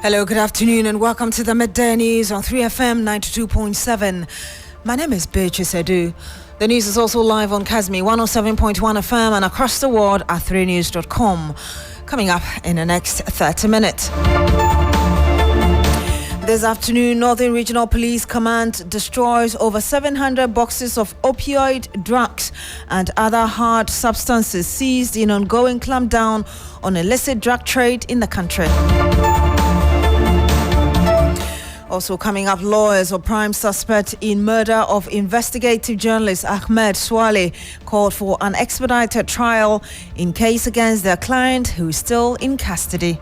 Hello, good afternoon, and welcome to the Midday News on 3FM 92.7. My name is Beatrice Adu. The news is also live on Kasmi 107.1 FM and across the world at 3news.com. Coming up in the next 30 minutes. This afternoon, Northern Regional Police Command destroys over 700 boxes of opioid drugs and other hard substances seized in ongoing clampdown on illicit drug trade in the country. Also coming up, lawyers or prime suspect in murder of investigative journalist Ahmed Swale called for an expedited trial in case against their client who is still in custody.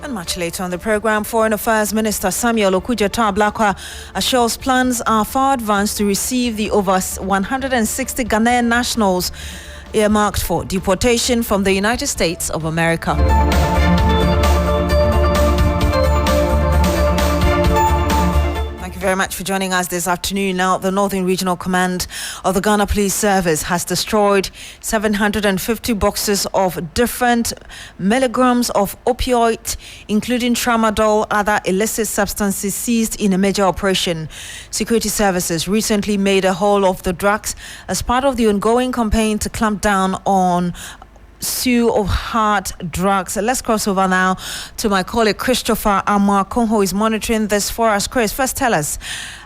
Much later on the program, Foreign Affairs Minister Samuel Okudzeto-Ablakwa assures plans are far advanced to receive the over 160 Ghanaian nationals earmarked for deportation from the United States of America. Very much for joining us this afternoon. Now, the Northern Regional Command of the Ghana Police Service has destroyed 750 boxes of different milligrams of opioid, including tramadol, other illicit substances seized in a major operation. Security services recently made a haul of the drugs as part of the ongoing campaign to clamp down on slew of hard drugs. Let's cross over now to my colleague Christopher Amarkon, who is monitoring this for us. Chris, first tell us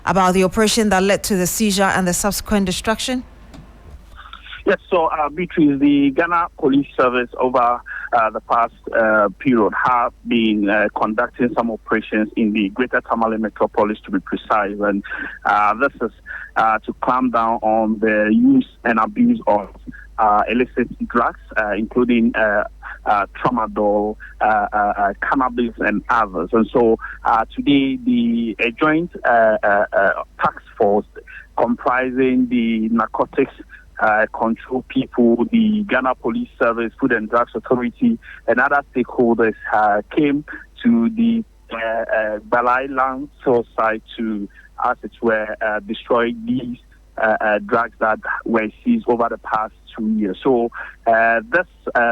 about the operation that led to the seizure and the subsequent destruction. Yes, so Beatrice, the Ghana Police Service over the past period have been conducting some operations in the Greater Tamale Metropolis, to be precise, and this is to clamp down on the use and abuse of illicit drugs, including tramadol, cannabis, and others. And so today, the joint task force comprising the narcotics control people, the Ghana Police Service, Food and Drugs Authority, and other stakeholders came to the Balai Land site to, as it were, destroy these drugs that were seized over the past 2 years. So this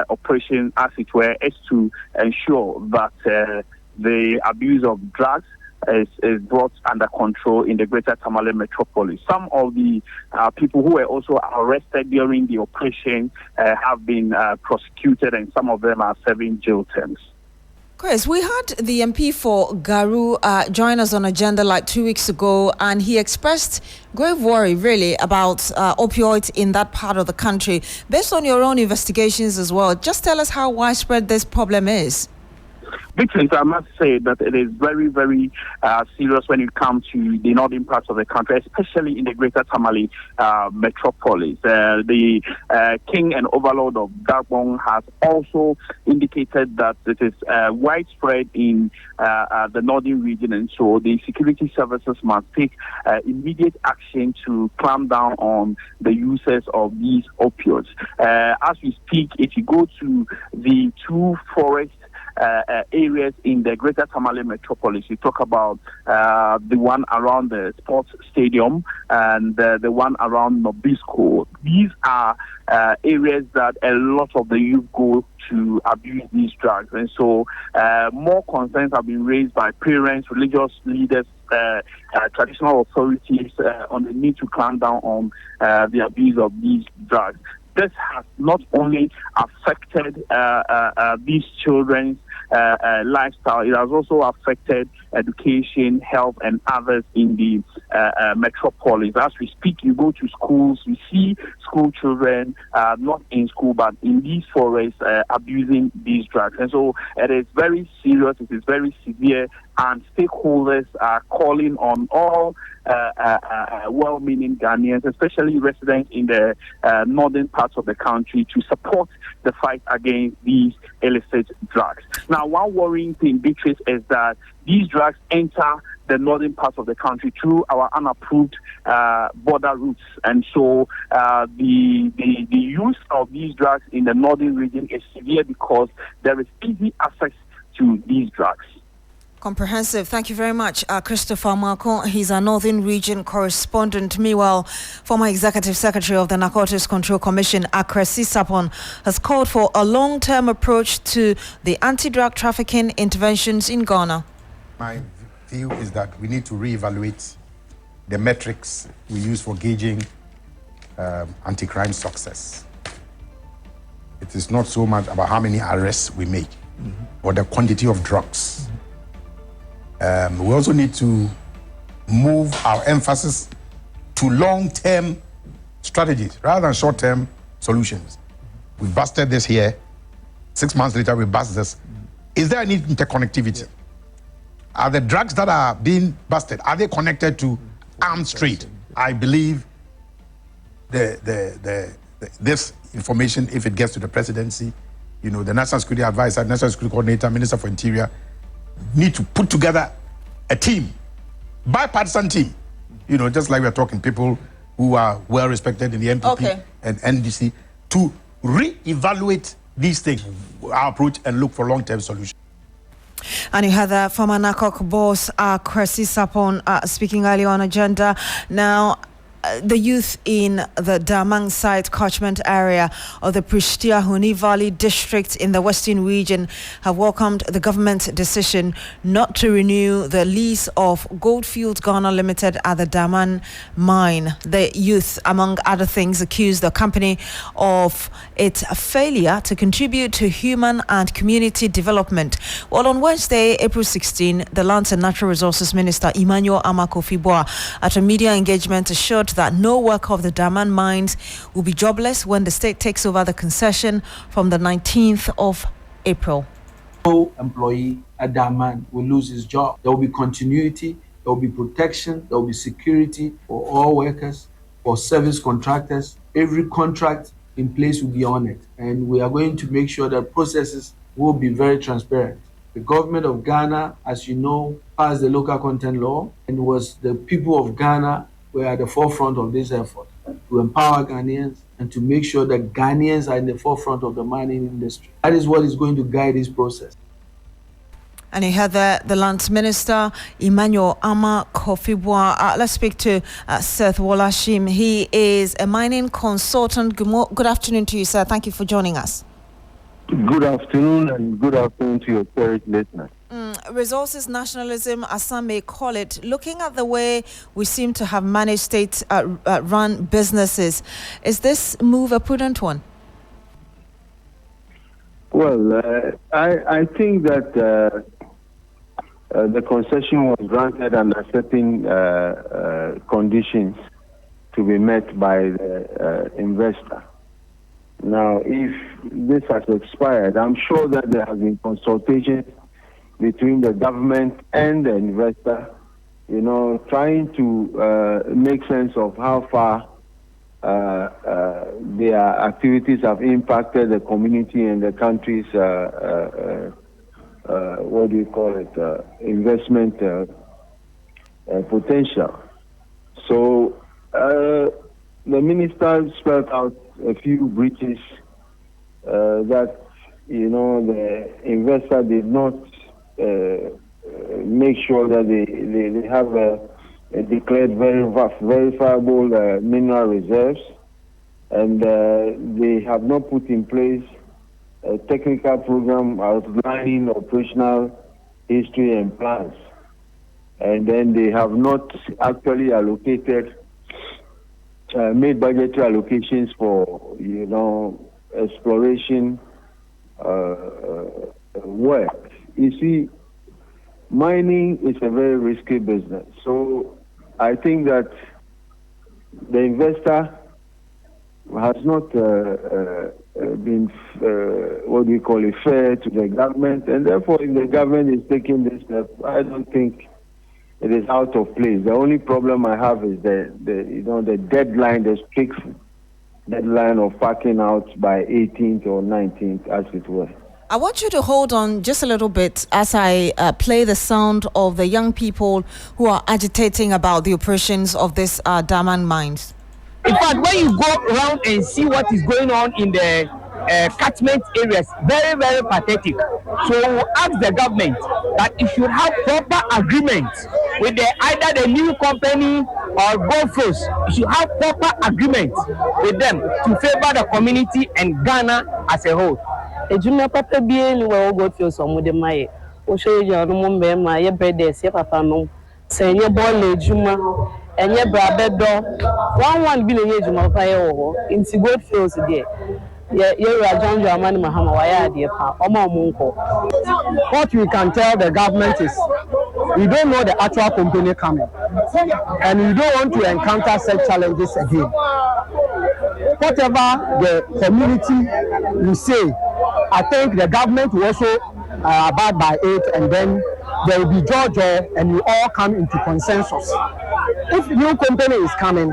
operation, as it were, is to ensure that the abuse of drugs is brought under control in the Greater Tamale Metropolis. Some of the people who were also arrested during the operation have been prosecuted, and some of them are serving jail terms. Chris, we had the MP for Garu join us on Agenda like 2 weeks ago, and he expressed grave worry, really, about opioids in that part of the country. Based on your own investigations as well, just tell us how widespread this problem is. Beatrice, I must say that it is very, very serious when it comes to the northern parts of the country, especially in the Greater Tamale Metropolis. The King and Overlord of Gabon has also indicated that it is widespread in the northern region, and so the security services must take immediate action to clamp down on the users of these opioids. As we speak, if you go to the two forest areas in the Greater Tamale Metropolis, you talk about the one around the sports stadium and the one around Nobisco. These are areas that a lot of the youth go to abuse these drugs, and so more concerns have been raised by parents, religious leaders, traditional authorities on the need to clamp down on the abuse of these drugs. This has not only affected these children's lifestyle, it has also affected education, health, and others in the metropolis. As we speak, you go to schools, you see school children not in school but in these forests abusing these drugs. And so it is very serious, it is very severe, and stakeholders are calling on all well-meaning Ghanaians, especially residents in the northern parts of the country, to support the fight against these illicit drugs. Now, one worrying thing, Beatrice, is that these drugs enter the northern parts of the country through our unapproved border routes, and so the use of these drugs in the northern region is severe because there is easy access to these drugs. Comprehensive. Thank you very much, Christopher Marco. He's our Northern Region correspondent. Meanwhile, former Executive Secretary of the Narcotics Control Commission, Beatrice Adu, has called for a long-term approach to the anti-drug trafficking interventions in Ghana. My view is that we need to reevaluate the metrics we use for gauging anti-crime success. It is not so much about how many arrests we make, or the quantity of drugs. We also need to move our emphasis to long-term strategies rather than short-term solutions. We busted this here. 6 months later, we bust this. Is there any interconnectivity? Are the drugs that are being busted, are they connected to arms trade? I believe this information, if it gets to the presidency, the National Security Advisor, National Security Coordinator, Minister for Interior, need to put together a team, bipartisan team, just like we're talking, people who are well respected in the MPP and NDC, to re-evaluate these things, our approach, and look for long-term solutions. And you had the former NACOC boss, Beatrice Adu, speaking earlier on agenda. Now, the youth in the Damang site catchment area of the Pristia Huni Valley district in the Western region have welcomed the government's decision not to renew the lease of Goldfields Ghana Limited at the Daman mine. The youth, among other things, accused the company of its failure to contribute to human and community development. Well, on Wednesday, April 16, the Lands and Natural Resources Minister Emmanuel Amakofibua, at a media engagement, assured that no worker of the Daman mines will be jobless when the state takes over the concession from the 19th of April. No employee at Daman will lose his job. There will be continuity, there will be protection, there will be security for all workers, for service contractors. Every contract in place will be honored, and we are going to make sure that processes will be very transparent. The government of Ghana, as you know, passed the local content law, and was the people of Ghana were at the forefront of this effort to empower Ghanaians and to make sure that Ghanaians are in the forefront of the mining industry. That is what is going to guide this process. And you had the Lands Minister, Emmanuel Amakofibua. Let's speak to Seth Wolashim. He is a mining consultant. Good afternoon to you, sir. Thank you for joining us. Good afternoon, and good afternoon to your cherished listeners. Resources nationalism, as some may call it, looking at the way we seem to have managed state-run businesses, is this move a prudent one? Well, I think that the concession was granted under certain conditions to be met by the investor. Now, if this has expired, I'm sure that there has been consultation between the government and the investor, trying to make sense of how far their activities have impacted the community and the country's, investment potential. So the minister spelled out a few breaches that, the investor did not make sure that they have a declared verifiable mineral reserves, and they have not put in place a technical program outlining operational history and plans. And then they have not actually allocated, made budgetary allocations for, exploration work. You see, mining is a very risky business. So I think that the investor has not been, fair to the government. And therefore, if the government is taking this step, I don't think it is out of place. The only problem I have is the deadline, the strict deadline of packing out by 18th or 19th, as it were. I want you to hold on just a little bit as I play the sound of the young people who are agitating about the operations of this Daman mines. In fact, when you go around and see what is going on in the catchment areas. Very, very pathetic. So we ask the government that it should have proper agreement with either the new company or Gold Flows. It should have proper agreement with them to favor the community and Ghana as a whole. Ejuna papa bie ni wa Gold Flows omude maye. O shoye je no mo ma ye breaders ye papa no. Se nye ball ejuma enye brabedo. One bi na ye ejuma papa ye wo. Inti Gold Flows there. What we can tell the government is we don't know the actual company coming and we don't want to encounter such challenges again. Whatever the community will say, I think the government will also abide by it, and then there will be judge and we all come into consensus. If new company is coming,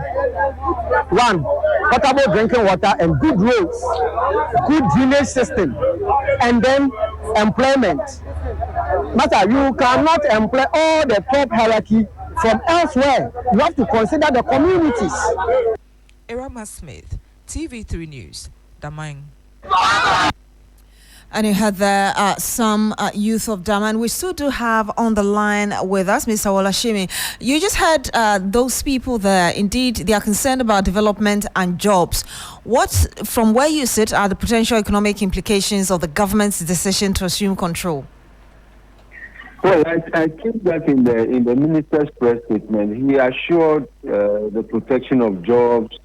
one, potable drinking water and good roads, good drainage system, and then employment. Matter, you cannot employ all the top hierarchy from elsewhere. You have to consider the communities. Irama Smith, TV3 News, Damang. And you had there some youth of Daman. We still do have on the line with us, Mr. Wolashimi. You just had those people there. Indeed, they are concerned about development and jobs. What, from where you sit, are the potential economic implications of the government's decision to assume control? Well, I think that in the minister's press statement, he assured the protection of jobs,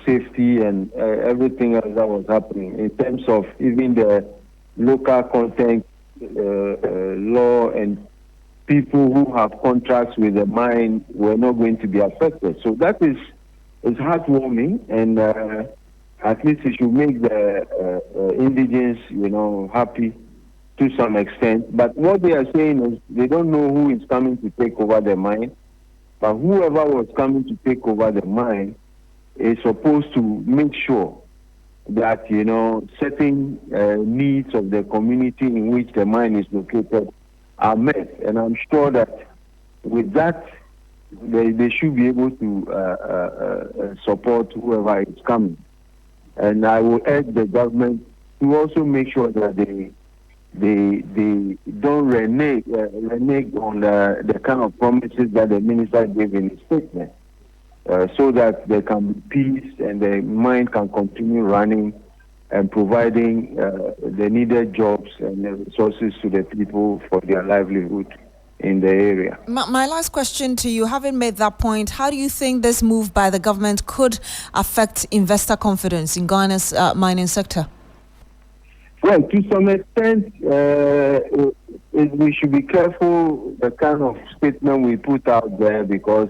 safety, and everything else that was happening in terms of even the local content law, and people who have contracts with the mine were not going to be affected. So that is heartwarming, and at least it should make the indigents, happy to some extent. But what they are saying is they don't know who is coming to take over the mine, but whoever was coming to take over the mine is supposed to make sure that, certain needs of the community in which the mine is located are met. And I'm sure that with that, they should be able to support whoever is coming. And I will urge the government to also make sure that they don't renege on the kind of promises that the minister gave in his statement. So that there can be peace and the mine can continue running and providing the needed jobs and the resources to the people for their livelihood in the area. My last question to you, having made that point, how do you think this move by the government could affect investor confidence in Ghana's mining sector? Well, to some extent, we should be careful the kind of statement we put out there, because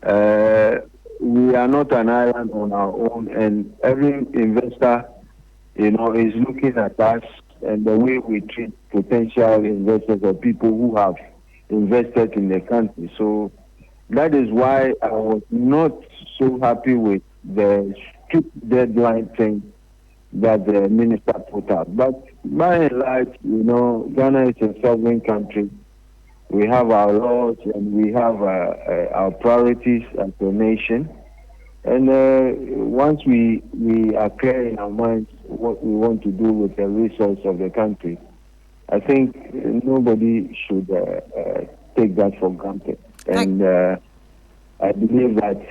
we are not an island on our own, and every investor, is looking at us and the way we treat potential investors or people who have invested in the country. So that is why I was not so happy with the strict deadline thing that the minister put out. But by and large, Ghana is a sovereign country. We have our laws and we have our priorities as a nation. And once we are clear in our minds what we want to do with the resource of the country, I think nobody should take that for granted. And I believe that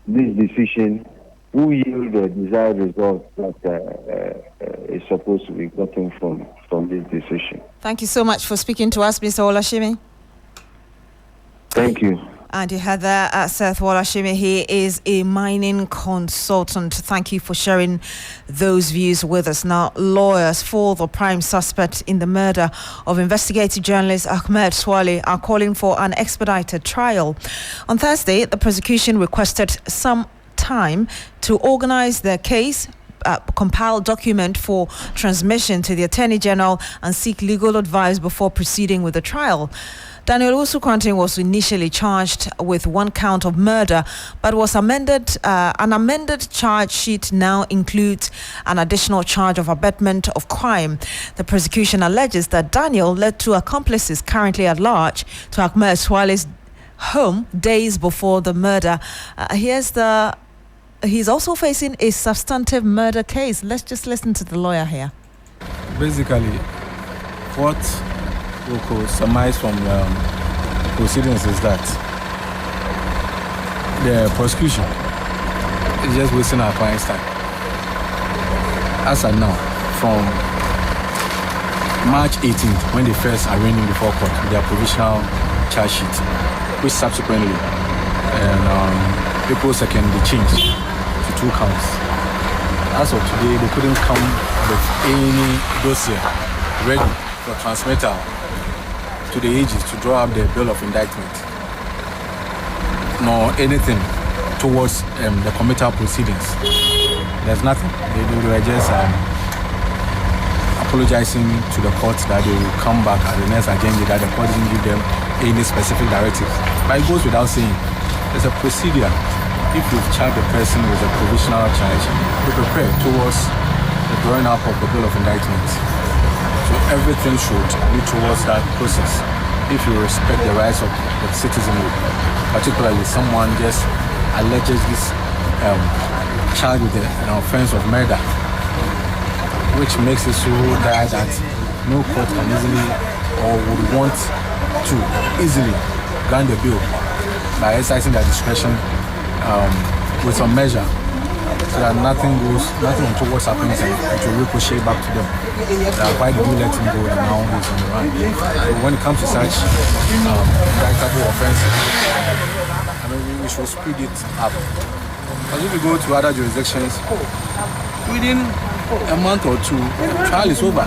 this decision will yield the desired result that is supposed to be gotten from this decision. Thank you so much for speaking to us, Mr. Wolashimi. Thank you. And you had there Seth Wolashimi. He is a mining consultant. Thank you for sharing those views with us. Now, lawyers for the prime suspect in the murder of investigative journalist Ahmed Swale are calling for an expedited trial. On Thursday, the prosecution requested some time to organize their case, compile document for transmission to the Attorney General, and seek legal advice before proceeding with the trial. Daniel Usu-Kranting was initially charged with one count of murder, but was amended. An amended charge sheet now includes an additional charge of abetment of crime. The prosecution alleges that Daniel led two accomplices currently at large to Ahmed Swale's home days before the murder. Here's he's also facing a substantive murder case. Let's just listen to the lawyer here. Basically, what we could surmise from proceedings is that the prosecution is just wasting our client's time. As of now, from March 18th, when they first arraigned him before court with their provisional charge sheet, which subsequently, April 2nd, they changed to 2 counts. As of today, they couldn't come with any dossier ready for transmittal to the AGs to draw up the bill of indictment, nor anything towards the committal proceedings. There's nothing. They were just apologizing to the court that they will come back at the next agenda, that the court didn't give them any specific directives. But it goes without saying, there's a procedure. If you've charged the person with a provisional charge, be prepared towards the drawing up of the bill of indictment. So everything should lead towards that process. If you respect the rights of the citizenry, particularly someone just allegedly charged with an offense of murder, which makes it so dire that no court can easily or would want to easily grant the bill by exercising their discretion with some measure, so that nothing towards happens and it will ricochet back to them. Why did you let him go and now he's on the run? So when it comes to such indictable offenses, we should speed it up. Because if we go to other jurisdictions, within a month or 2, the trial is over.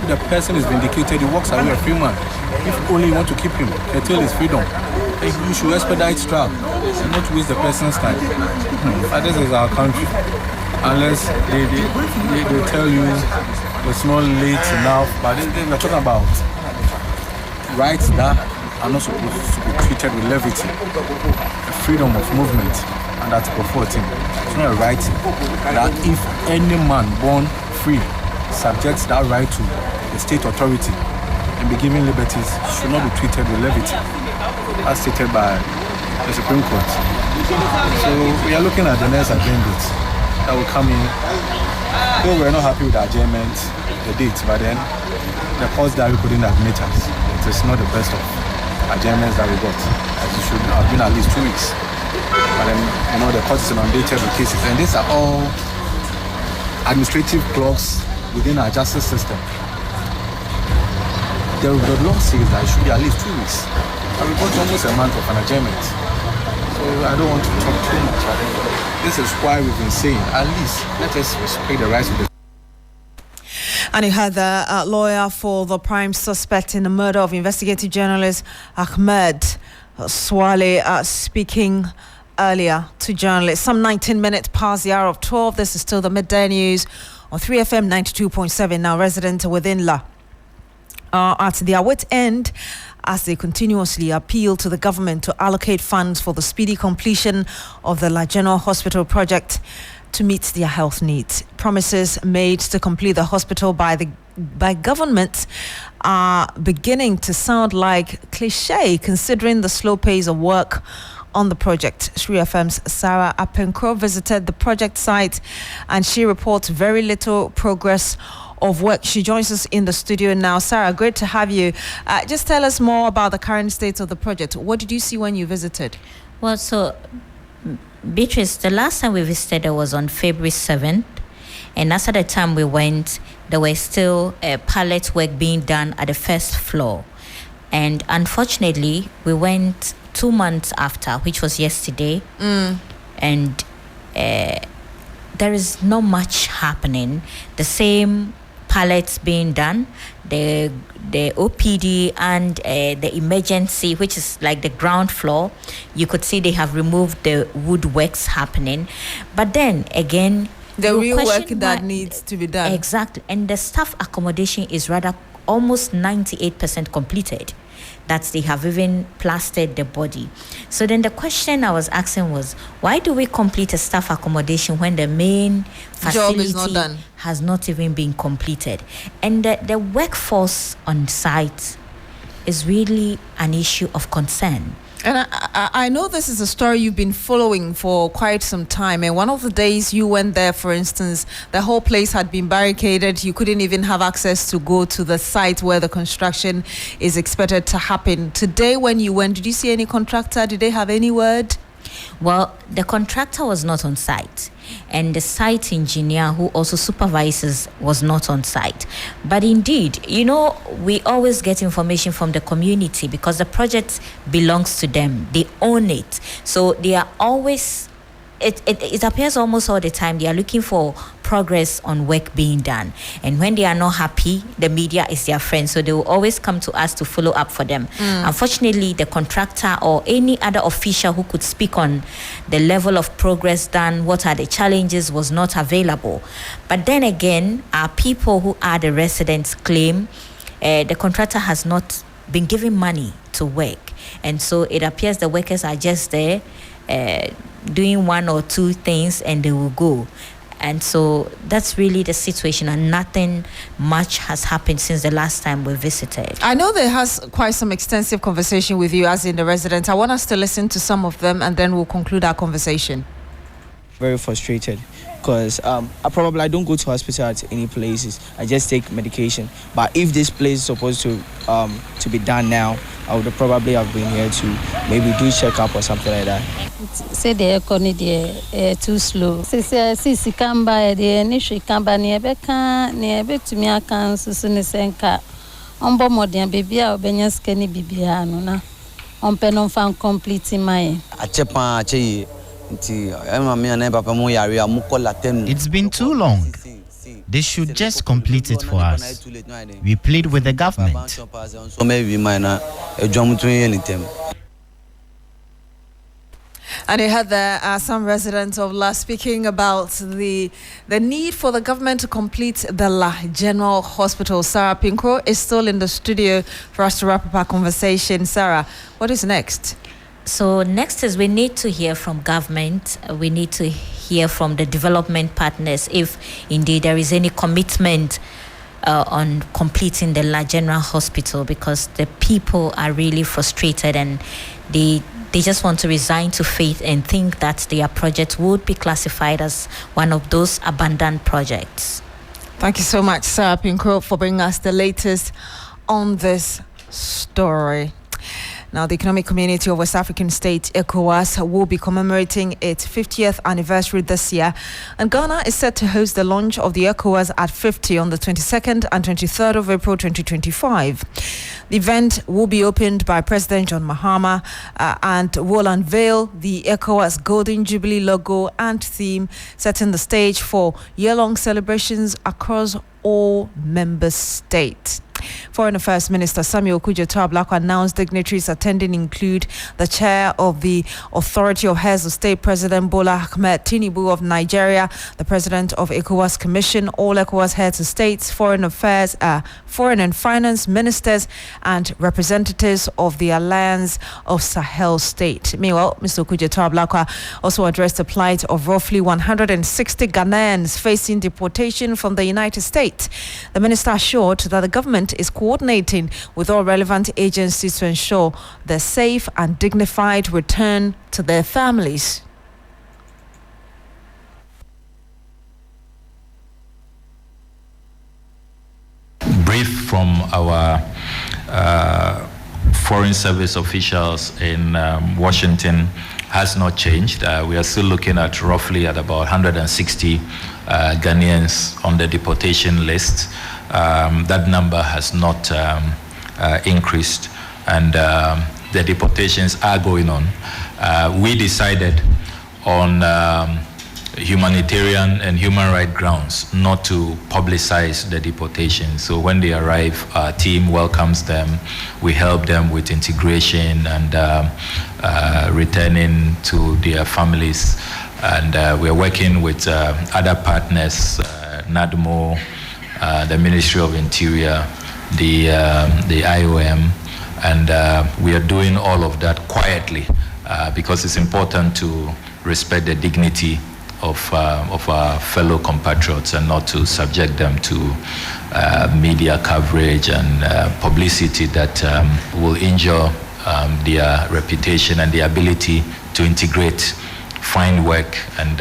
The person is vindicated, he walks away a free man. If only you want to keep him, curtail his freedom, you should expedite trial and not waste the person's time. But this is our country. Unless they tell you it's not late enough, but we're talking about rights that are not supposed to be treated with levity. The freedom of movement and Article 14. It's not a right that if any man born free subjects that right to the state authority and be given liberties, should not be treated with levity, as stated by the Supreme Court. So we are looking at the next agreement that will come in. Though we're not happy with the adjournment, the date, but then the courts that we couldn't admit us. It is not the best of adjournments that we got. As it should have been at least 2 weeks. But then, the court is inundated with cases. And these are all administrative clogs within our justice system. The law says that it should be at least 2 weeks. And we got almost a month of an adjournment. So I don't want to talk too much. This is why we've been saying, at least, let us respect the rights of the... And you had the lawyer for the prime suspect in the murder of investigative journalist Ahmed Swale speaking earlier to journalists. Some 19 minutes past the hour of 12. This is still the midday news on 3FM 92.7. Now residents within La at their wit end as they continuously appeal to the government to allocate funds for the speedy completion of the La General Hospital project to meet their health needs. Promises made to complete the hospital by government are beginning to sound like cliche, considering the slow pace of work on the project. Sri FM's Sarah Apenkro visited the project site and she reports very little progress of work. She joins us in the studio now. Sarah, great to have you. Just tell us more about the current state of the project. What did you see when you visited? Well, so Beatrice, the last time we visited was on February 7th. And as at the time we went, there was still pallet work being done at the first floor. And unfortunately, we went 2 months after, which was yesterday. And there is not much happening. The same pallets being done, the OPD and the emergency, which is like the ground floor, you could see they have removed the woodworks happening. But then again, the real work that needs to be done. Exactly. And the staff accommodation is rather almost 98% completed. That they have even plastered the body. So then the question I was asking was, why do we complete a staff accommodation when the main facility job is not done? Has not even been completed? And the workforce on site is really an issue of concern. And I know this is a story you've been following for quite some time. And one of the days you went there, for instance, the whole place had been barricaded. You couldn't even have access to go to the site where the construction is expected to happen. Today, when you went, did you see any contractor? Did they have any word? Well, the contractor was not on site, and the site engineer, who also supervises, was not on site. But indeed, we always get information from the community because the project belongs to them. They own it. So they are always, it appears almost all the time, they are looking for progress on work being done. And when they are not happy, the media is their friend. So they will always come to us to follow up for them. Unfortunately, the contractor or any other official who could speak on the level of progress done, what are the challenges, was not available. But then again, our people who are the residents claim the contractor has not been given money to work. And so it appears the workers are just there doing one or two things and they will go. And so that's really the situation, and nothing much has happened since the last time we visited. I know there has quite some extensive conversation with you as in the residents. I want us to listen to some of them and then we'll conclude our conversation. Very frustrated because I don't go to hospital at any places. I just take medication. But if this place is supposed to be done now, I would probably have been here to maybe do checkup or something like that. Say the economy too slow. Say kamba the initial kamba near to me can senka. Ombo modern baby or benyas kenny bibiano na. On penon found completing my It's been too long. They should just complete it for us. We plead with the government. And you had there some residents of La speaking about the need for the government to complete the La General Hospital. Sarah Pinko is still in the studio for us to wrap up our conversation. Sarah, what is next? So next is we need to hear from government. We need to hear from the development partners if indeed there is any commitment on completing the La General Hospital, because the people are really frustrated and they just want to resign to faith and think that their project would be classified as one of those abandoned projects. Thank you so much, Sarah Pinko, for bringing us the latest on this story. Now, the Economic Community of West African States, ECOWAS, will be commemorating its 50th anniversary this year. And Ghana is set to host the launch of the ECOWAS at 50 on the 22nd and 23rd of April 2025. The event will be opened by President John Mahama and will unveil the ECOWAS Golden Jubilee logo and theme, setting the stage for year-long celebrations across all member states. Foreign Affairs Minister Samuel Okudzeto Ablakwa announced dignitaries attending include the chair of the Authority of Heads of State, President Bola Ahmed Tinubu of Nigeria, the president of ECOWAS Commission, all ECOWAS heads of states, foreign affairs, foreign and finance ministers, and representatives of the Alliance of Sahel State. Meanwhile, Mr. Okudzeto Ablakwa also addressed the plight of roughly 160 Ghanaians facing deportation from the United States. The minister assured that the government is coordinating with all relevant agencies to ensure their safe and dignified return to their families. Brief from our foreign service officials in Washington has not changed. We are still looking at roughly at about 160 Ghanaians on the deportation list. That number has not increased, and the deportations are going on. We decided on humanitarian and human rights grounds not to publicize the deportation. So when they arrive, our team welcomes them. We help them with integration and returning to their families. And we're working with other partners, NADMO, the Ministry of Interior, the IOM, and we are doing all of that quietly because it's important to respect the dignity of our fellow compatriots and not to subject them to media coverage and publicity that will injure their reputation and the ability to integrate, find work, and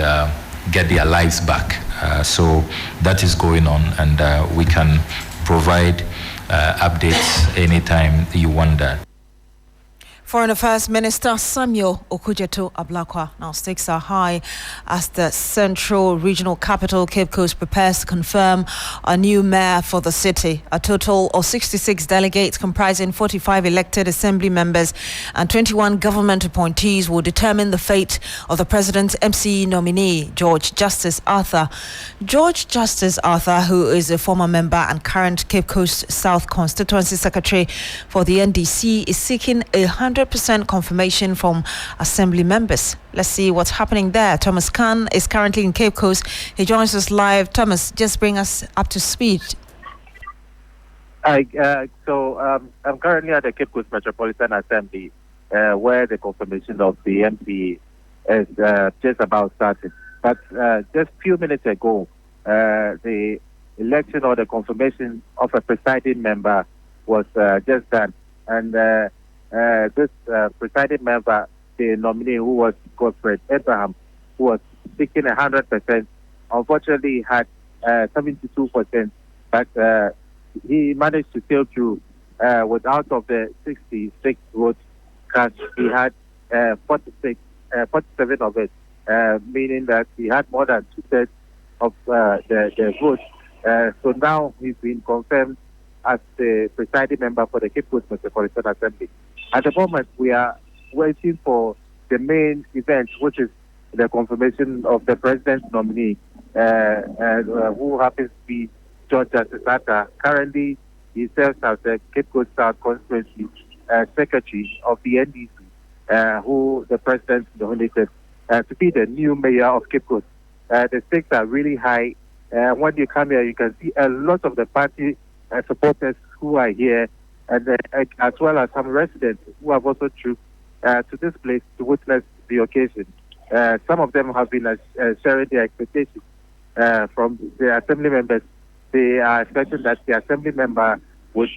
get their lives back. So that is going on, and we can provide updates anytime you want that. Foreign Affairs Minister Samuel Okudzeto Ablakwa. Now stakes are high as the Central Regional Capital, Cape Coast, prepares to confirm a new mayor for the city. A total of 66 delegates comprising 45 elected assembly members and 21 government appointees will determine the fate of the president's MCE nominee, George Justice Arthur. George Justice Arthur, who is a former member and current Cape Coast South Constituency Secretary for the NDC, is seeking 100% confirmation from assembly members. Let's see what's happening there. Thomas Khan is currently in Cape Coast. He joins us live. Thomas, just bring us up to speed. I'm currently at the Cape Coast Metropolitan Assembly, where the confirmation of the MP is just about started. But just a few minutes ago, the election or the confirmation of a presiding member was just done. And this presiding member, the nominee who was Godfred Abraham, who was seeking 100%, unfortunately had 72%, but he managed to sail through with out of the 66 votes cast, he had 47 of it, meaning that he had more than 2/3 of the votes. So now he's been confirmed as the presiding member for the Cape Coast Metropolitan Assembly. At the moment, we are waiting for the main event, which is the confirmation of the president's nominee, who happens to be George Justice Arthur. Currently, he serves as the Cape Coast South Constituency Secretary of the NDC, who the president nominated to be the new mayor of Cape Coast. The stakes are really high. When you come here, you can see a lot of the party supporters who are here, and as well as some residents who have also trooped to this place to witness the occasion. Some of them have been sharing their expectations from the assembly members. They are expecting that the assembly members would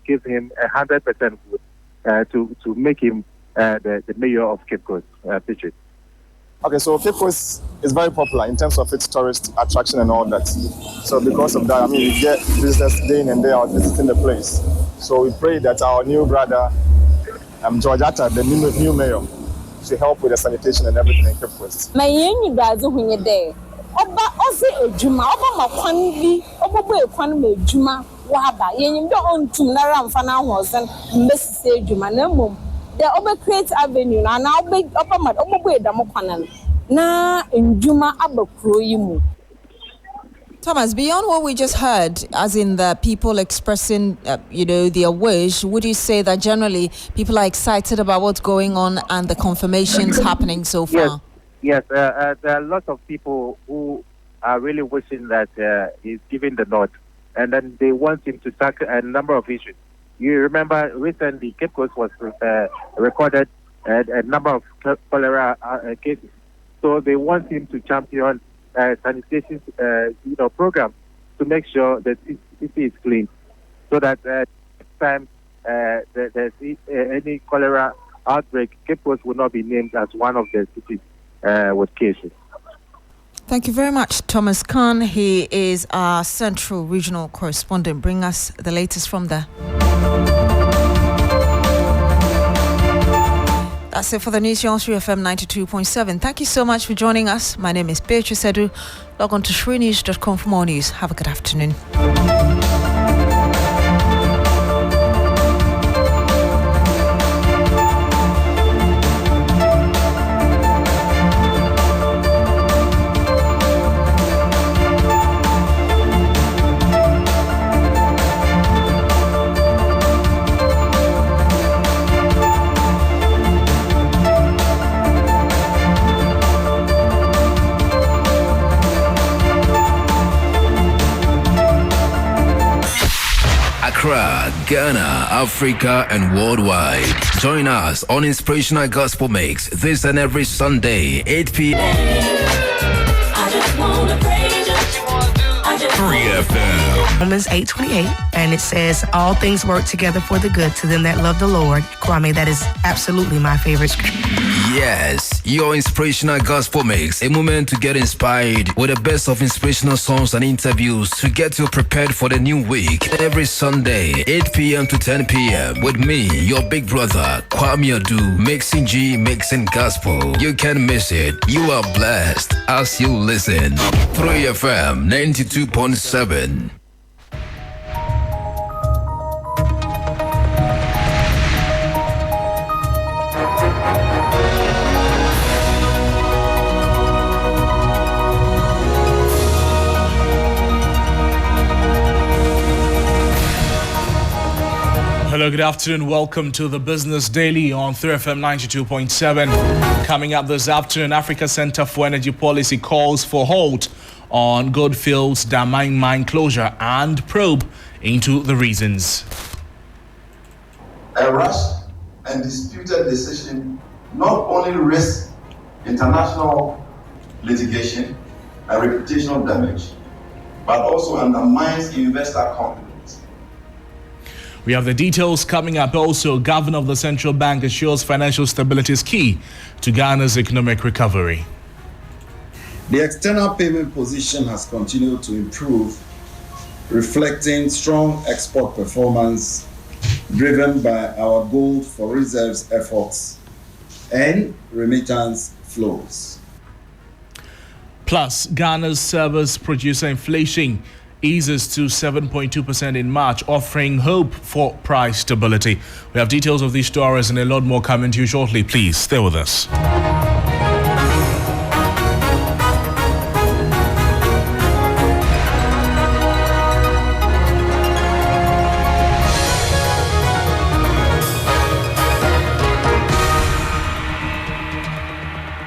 give him 100% vote to make him the mayor of Cape Coast. Beatrice. Okay, so Cape Coast is very popular in terms of its tourist attraction and all that. So because of that, we get visitors day in and day out visiting the place. So we pray that our new brother, George Atta, the new mayor, should help with the sanitation and everything in Cape Coast. The Oba create avenue na Oba mad Oba Damokwanan na Njuma Abakroyimu. Thomas, beyond what we just heard, as in the people expressing, their wish, would you say that generally people are excited about what's going on and the confirmations happening so far? Yes. There are lots of people who are really wishing that he's giving the nod, and then they want him to tackle a number of issues. You remember recently, Cape Coast was recorded a number of cholera cases. So they want him to champion sanitation, program to make sure that city is clean, so that next time there's any cholera outbreak, Cape Coast will not be named as one of the cities with cases. Thank you very much, Thomas Khan. He is our Central Regional Correspondent. Bring us the latest from there. That's it for the news. You're on 3FM 92.7. Thank you so much for joining us. My name is Beatrice Adu. Log on to shrinews.com for more news. Have a good afternoon. Accra, Ghana, Africa, and worldwide. Join us on Inspirational Gospel Mix this and every Sunday, 8 p.m. 3FM. Romans 8:28, and it says, all things work together for the good to them that love the Lord. Kwame, that is absolutely my favorite scripture. Yes, your inspirational gospel mix. A moment to get inspired with the best of inspirational songs and interviews to get you prepared for the new week. Every Sunday, 8 p.m. to 10 p.m. with me, your big brother, Kwame Adu, mixing G, mixing gospel. You can't miss it. You are blessed as you listen. 3FM 92.7. Hello, good afternoon. Welcome to the Business Daily on 3FM 92.7. Coming up this afternoon, Africa Center for Energy Policy calls for halt on Goldfields Damang mine closure and probe into the reasons. A rushed and disputed decision not only risks international litigation and reputational damage, but also undermines investor confidence. We have the details coming up. Also, Governor of the Central Bank assures financial stability is key to Ghana's economic recovery. The external payment position has continued to improve, reflecting strong export performance driven by our gold for reserves efforts and remittance flows. Plus, Ghana's service producer inflation eases to 7.2% in March, offering hope for price stability. We have details of these stories and a lot more coming to you shortly. Please stay with us.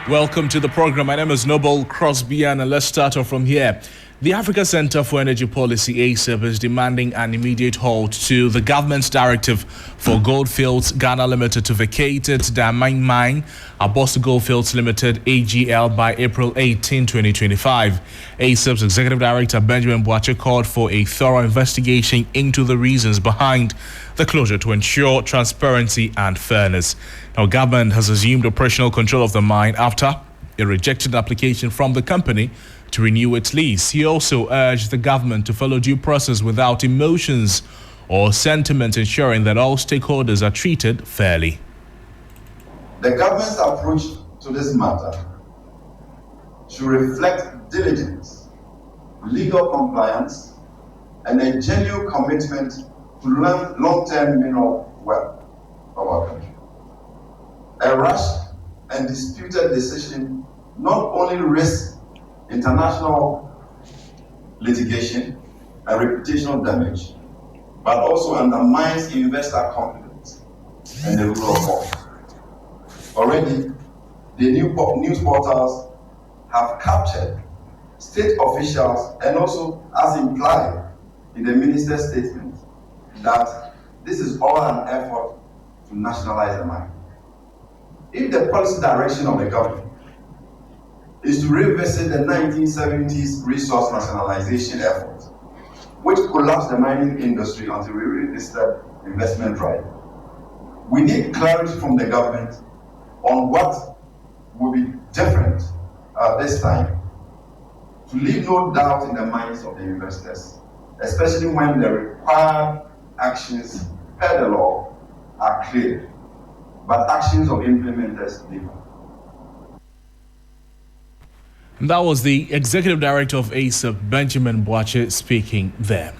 Welcome to the program. My name is Noble Crosby, and let's start off from here. The Africa Center for Energy Policy, ACEP, is demanding an immediate halt to the government's directive for Goldfields Ghana Limited to vacate its Damang mine, Abosu Goldfields Limited, AGL, by April 18, 2025. ACEP's Executive Director Benjamin Boakye called for a thorough investigation into the reasons behind the closure to ensure transparency and fairness. Now, government has assumed operational control of the mine after a rejected application from the company to renew its lease. He also urged the government to follow due process without emotions or sentiment, ensuring that all stakeholders are treated fairly. The government's approach to this matter should reflect diligence, legal compliance, and a genuine commitment to long-term mineral wealth of our country. A rushed and disputed decision not only risks international litigation and reputational damage, but also undermines investor confidence and the rule of law. Already, the news portals have captured state officials and also, as implied in the minister's statement, that this is all an effort to nationalize the mine. If the policy direction of the government is to revisit the 1970s resource nationalization effort, which collapsed the mining industry until we registered investment right, we need clarity from the government on what will be different this time to leave no doubt in the minds of the investors, especially when the required actions per the law are clear, but actions of implementers differ. That was the Executive Director of ACEP, Benjamin Boakye, speaking there.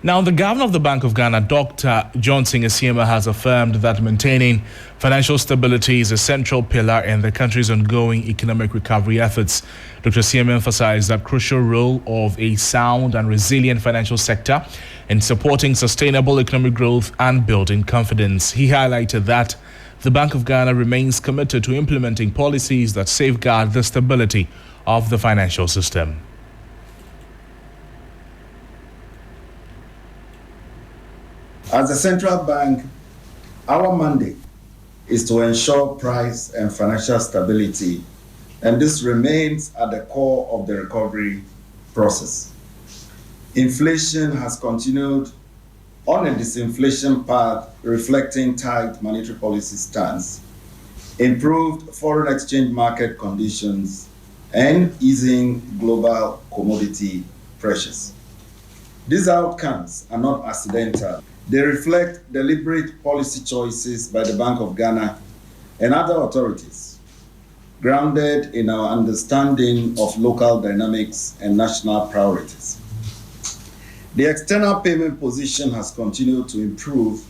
Now, the Governor of the Bank of Ghana, Dr. Johnson Asiema, has affirmed that maintaining financial stability is a central pillar in the country's ongoing economic recovery efforts. Dr. Asiema emphasized the crucial role of a sound and resilient financial sector in supporting sustainable economic growth and building confidence. He highlighted that the Bank of Ghana remains committed to implementing policies that safeguard the stability of the financial system. As the central bank, our mandate is to ensure price and financial stability, and this remains at the core of the recovery process. Inflation has continued on a disinflation path, reflecting tight monetary policy stance, improved foreign exchange market conditions, and easing global commodity pressures. These outcomes are not accidental. They reflect deliberate policy choices by the Bank of Ghana and other authorities, grounded in our understanding of local dynamics and national priorities. The external payment position has continued to improve,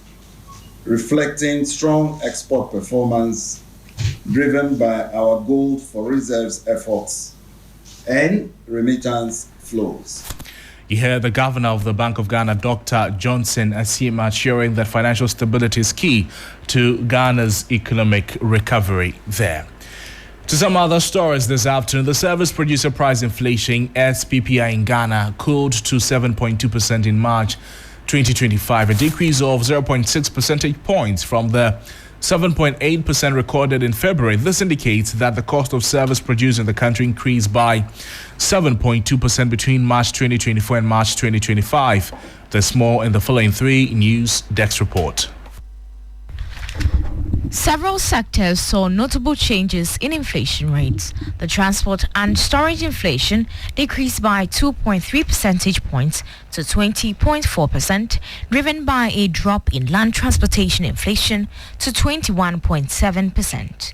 reflecting strong export performance driven by our gold for reserves efforts and remittance flows. You heard the governor of the Bank of Ghana, Dr. Johnson Asima, sharing that financial stability is key to Ghana's economic recovery there. To some other stories this afternoon, the service producer price inflation SPPI in Ghana cooled to 7.2% in March 2025, a decrease of 0.6 percentage points from the 7.8% recorded in February. This indicates that the cost of service produced in the country increased by 7.2% between March 2024 and March 2025. There's more in the following 3 News Desk report. Several sectors saw notable changes in inflation rates. The transport and storage inflation decreased by 2.3 percentage points to 20.4%, driven by a drop in land transportation inflation to 21.7%.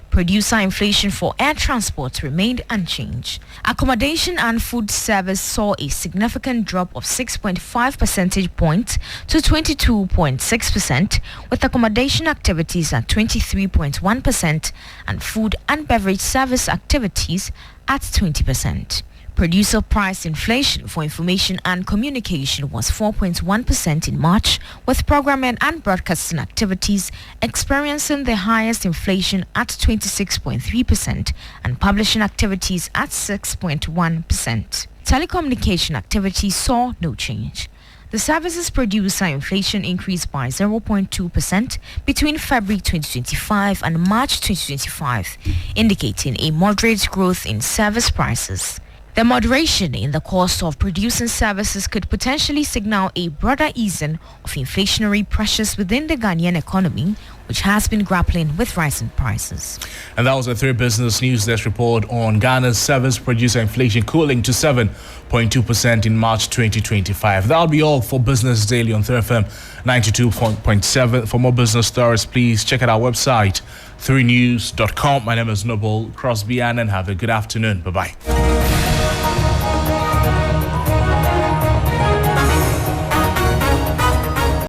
Producer inflation for air transport remained unchanged. Accommodation and food service saw a significant drop of 6.5 percentage points to 22.6%, with accommodation activities at 23.1% and food and beverage service activities at 20%. Producer price inflation for information and communication was 4.1% in March, with programming and broadcasting activities experiencing the highest inflation at 26.3% and publishing activities at 6.1%. Telecommunication activities saw no change. The services producer inflation increased by 0.2% between February 2025 and March 2025, indicating a moderate growth in service prices. The moderation in the cost of producing services could potentially signal a broader easing of inflationary pressures within the Ghanaian economy, which has been grappling with rising prices. And that was a 3 Business News Desk report on Ghana's service producer inflation cooling to 7.2% in March 2025. That'll be all for Business Daily on 3FM 92.7. For more business stories, please check out our website, 3news.com. My name is Noble Crosby, and have a good afternoon. Bye-bye.